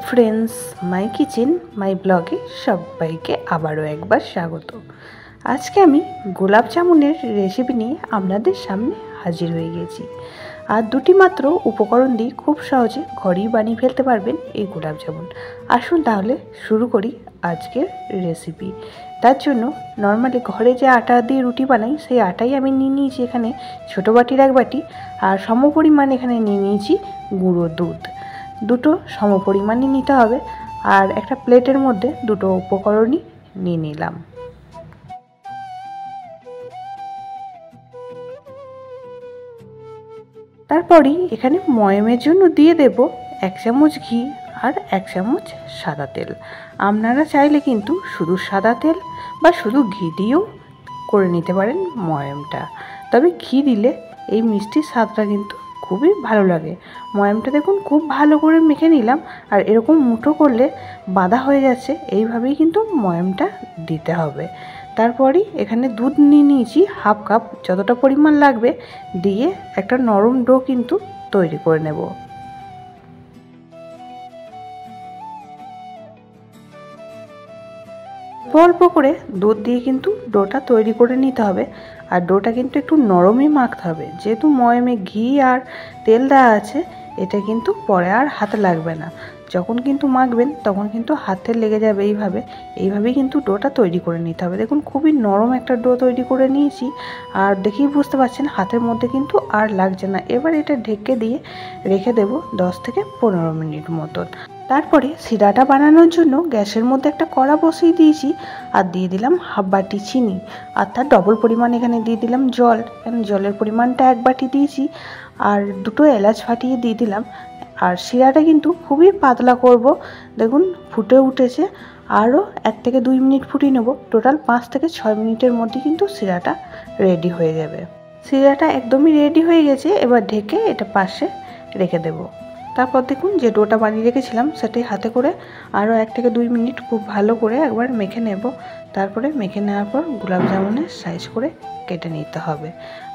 Friends, মাই kitchen মাই ব্লগে সবাইকে আবারও একবার স্বাগত। আজকে আমি গোলাপ জামুনের রেসিপি নিয়ে আপনাদের সামনে হাজির হয়ে গেছি। আর দুটি মাত্র উপকরণ দিয়ে খুব সহজে ঘরেই বানিয়ে ফেলতে পারবেন এই গোলাপ জামুন। আসুন তাহলে শুরু করি আজকের রেসিপি। তার জন্য নর্মালি ঘরে যে আটা দিয়ে রুটি বানাই সেই আটাই আমি নিয়ে নিয়েছি এখানে ছোটো বাটির এক বাটি, আর সমপরিমাণ এখানে নিয়ে নিয়েছি গুঁড়ো দুধ। দুটো সমপরিমাণই নিতে হবে। আর একটা প্লেটের মধ্যে দুটো উপকরণই নিয়ে নিলাম। তারপরই এখানে ময়মের জন্য দিয়ে দেব 1 চামচ ঘি আর 1 চামচ সাদা তেল। আপনারা চাইলে কিন্তু শুধু সাদা তেল বা শুধু ঘি দিয়েও করে নিতে পারেন ময়মটা। তবে ঘি দিলে এই মিষ্টির স্বাদটা কিন্তু খুবই ভালো লাগে। ময়মটা দেখুন খুব ভালো করে মেখে নিলাম, আর এরকম মুঠো করলে বাঁধা হয়ে যাচ্ছে, এইভাবেই কিন্তু ময়মটা দিতে হবে। তারপরই এখানে দুধ নিয়ে নিয়েছি হাফ কাপ, যতটা পরিমাণ লাগবে দিয়ে একটা নরম ডো কিন্তু তৈরি করে নেব। অল্প করে দুধ দিয়ে কিন্তু ডোটা তৈরি করে নিতে হবে। আর ডোটা কিন্তু একটু নরমই মাখতে হবে, যেহেতু ময়মে ঘি আর তেল দেওয়া আছে, এটা কিন্তু পরে আর হাতে লাগবে না। যখন কিন্তু মাখবেন তখন কিন্তু হাতে লেগে যাবে। এইভাবেই কিন্তু ডোটা তৈরি করে নিতে হবে। দেখুন খুবই নরম একটা ডো তৈরি করে নিয়েছি, আর দেখেই বুঝতে পারছেন হাতের মধ্যে কিন্তু আর লাগছে না। এবার এটা ঢেকে দিয়ে রেখে দেব 10 থেকে 15 মিনিট মতন। তারপরে সিরাটা বানানোর জন্য গ্যাসের মধ্যে একটা কড়া বসিয়ে দিয়েছি, আর দিয়ে দিলাম হাফ বাটি চিনি, আর তার ডবল পরিমাণ এখানে দিয়ে দিলাম জল। এখানে জলের পরিমাণটা 1 বাটি দিয়েছি, আর দুটো এলাচ ফাটিয়ে দিয়ে দিলাম। আর সিরাটা কিন্তু খুবই পাতলা করব। দেখুন ফুটে উঠেছে, আরও 1 থেকে 2 মিনিট ফুটিয়ে নেব। টোটাল 5 থেকে 6 মিনিটের মধ্যে কিন্তু সিরাটা রেডি হয়ে যাবে। সিরাটা একদমই রেডি হয়ে গেছে। এবার ঢেকে এটা পাশে রেখে দেব। তারপর দেখুন যে ডোটা বানিয়ে রেখেছিলাম সেটাই হাতে করে আরও 1 থেকে 2 মিনিট খুব ভালো করে একবার মেখে নেব। তারপরে মেখে নেওয়ার পর গোলাপ জামুনের সাইজ করে কেটে নিতে হবে।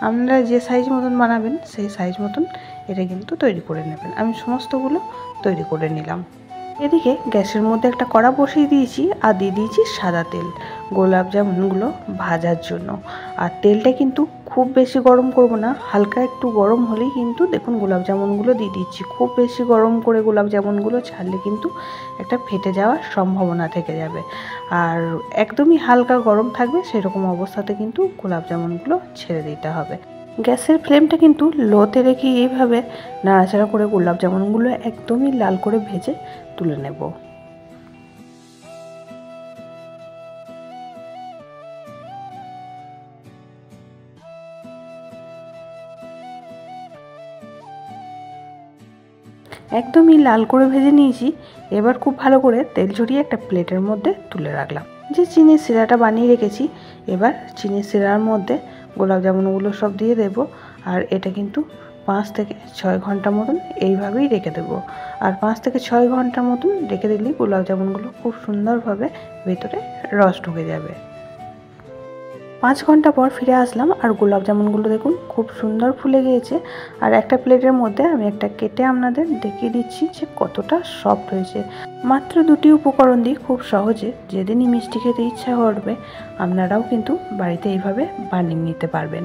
আপনারা যে সাইজ মতন বানাবেন সেই সাইজ মতন এটা কিন্তু তৈরি করে নেবেন। আমি সমস্তগুলো তৈরি করে নিলাম। এদিকে গ্যাসের মধ্যে একটা কড়া বসিয়ে দিয়েছি, আর দিয়ে দিয়েছি সাদা তেল গোলাপ জামুনগুলো ভাজার জন্য। আর তেলটা কিন্তু খুব বেশি গরম করব না, হালকা একটু গরম হলেই কিন্তু দেখুন গোলাপ জামুনগুলো দিয়ে দিচ্ছি। খুব বেশি গরম করে গোলাপ জামুনগুলো ছাড়লে কিন্তু একটা ফেটে যাওয়ার সম্ভাবনা থেকে যাবে। আর একদমই হালকা গরম থাকবে সেরকম অবস্থাতে কিন্তু গোলাপ জামুনগুলো ছেড়ে দিতে হবে। গ্যাসের ফ্লেমটা কিন্তু লোতে রেখে এইভাবে নাড়াচাড়া করে গোলাপ জামুনগুলো একদমই লাল করে ভেজে তুলে নেব। একদমই লাল করে ভেজে নিয়েছি। এবার খুব ভালো করে তেল ঝরিয়ে একটা প্লেটের মধ্যে তুলে রাখলাম। যে চিনির শিরাটা বানিয়ে রেখেছি, এবার চিনির শিরার মধ্যে গোলাপ জামুনগুলো সব দিয়ে দেব। আর এটা কিন্তু 5 থেকে 6 ঘন্টা মতন এইভাবেই রেখে দেব। আর 5 থেকে 6 ঘন্টা মতন রেখে দিলেই গোলাপ জামুনগুলো খুব সুন্দরভাবে ভেতরে রস ঢুকে যাবে। 5 ঘন্টা পর ফিরে আসলাম, আর গোলাপ জামুনগুলো দেখুন খুব সুন্দর ফুলে গিয়েছে। আর একটা প্লেটের মধ্যে আমি একটা কেটে আপনাদের দেখিয়ে দিচ্ছি যে কতটা সফট হয়েছে। মাত্র দুটি উপকরণ দিয়ে খুব সহজে যেদিনই মিষ্টি খেতে ইচ্ছা করবে আপনারাও কিন্তু বাড়িতে এইভাবে বানিয়ে নিতে পারবেন।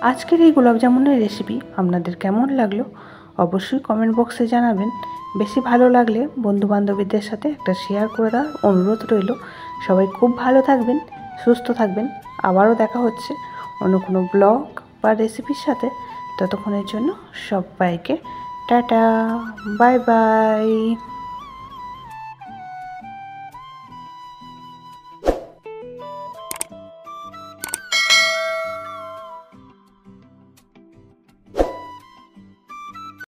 আজকের এই গোলাপ জামুনের রেসিপি আপনাদের কেমন লাগলো অবশ্যই কমেন্ট বক্সে জানাবেন। বেশি ভালো লাগলে বন্ধুবান্ধবীদের সাথে একটা শেয়ার করে দেওয়ার অনুরোধ রইল। সবাই খুব ভালো থাকবেন, সুস্থ থাকবেন। আবারও দেখা হচ্ছে অন্য কোনো ব্লগ বা রেসিপির সাথে। ততক্ষণের জন্য সবাইকে টাটা, বাই বাই।